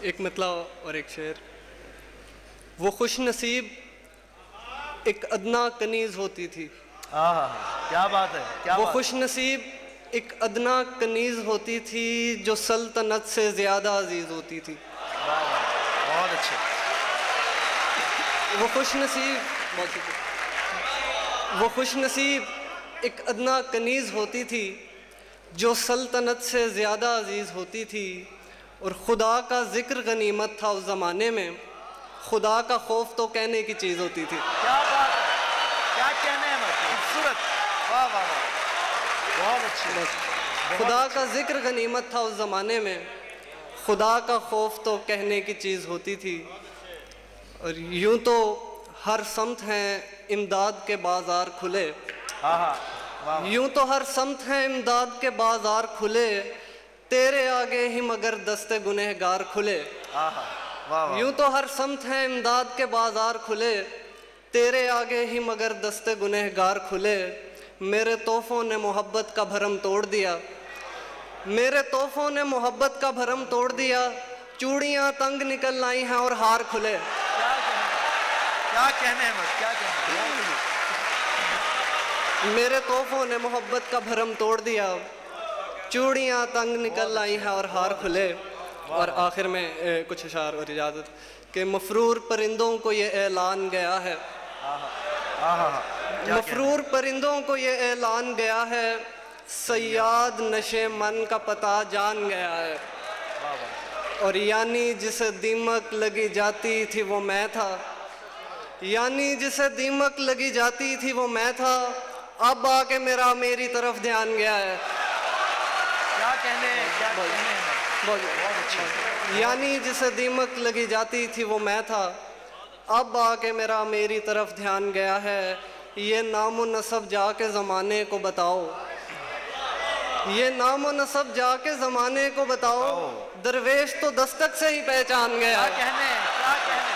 एक मतला और एक शेर। वो खुश नसीब एक अदना कनीज होती थी। क्या बात है, क्या वो बात। खुश नसीब एक अदना कनीज होती थी जो सल्तनत से ज़्यादा अजीज़ होती थी। वाह वाह, बहुत अच्छे। वो खुश नसीब एक अदना कनीज होती थी जो सल्तनत से ज़्यादा अजीज़ होती थी, और खुदा का ज़िक्र गनीमत था उस ज़माने में। खुदा का खौफ तो कहने की चीज़ होती थी। क्या बात है, क्या कहने हैं, खूबसूरत। वाह वाह वाह, बहुत अच्छी। खुदा का ज़िक्र गनीमत था उस ज़माने में, खुदा का खौफ तो कहने की चीज़ होती थी। और यूं तो हर समत हैं इमदाद के बाज़ार खुले। यूं तो हर समत हैं इमदाद के बाज़ार खुले, तेरे आगे ही मगर दस्ते गुनहगार खुले। यूं तो हर समत हैं इमदाद के बाज़ार खुले, तेरे आगे ही मगर दस्ते गुनहगार खुले। मेरे तोहफ़ों ने मोहब्बत का भरम तोड़ दिया, मेरे तोहफ़ों ने मोहब्बत का भरम तोड़ दिया। चूड़ियाँ तंग निकल आई हैं और हार खुले। क्या कहने हैं, क्या कहने। मेरे तोहफ़ों ने मोहब्बत का भरम तोड़ दिया, चूड़ियाँ तंग निकल आई हैं और हार खुले। और आखिर में कुछ अशार और इजाज़त कि मफरूर परिंदों को ये ऐलान गया है, मफरूर परिंदों को ये ऐलान गया है, सयाद नशे मन का पता जान गया है। और यानी जिसे दीमक लगी जाती थी वो मैं था, यानी जिसे दीमक लगी जाती थी वो मैं था, अब आके मेरी तरफ ध्यान गया है। क्या कहने, क्या कहने। बहुत अच्छा। यानी जिसे दीमक लगी जाती थी वो मैं था, अब आके मेरी तरफ ध्यान गया है। ये नामो नसब जाके ज़माने को बताओ, ये नामो नसब जाके ज़माने को बताओ, दरवेश तो दस्तक से ही पहचान गया। क्या कहने, क्या कहने।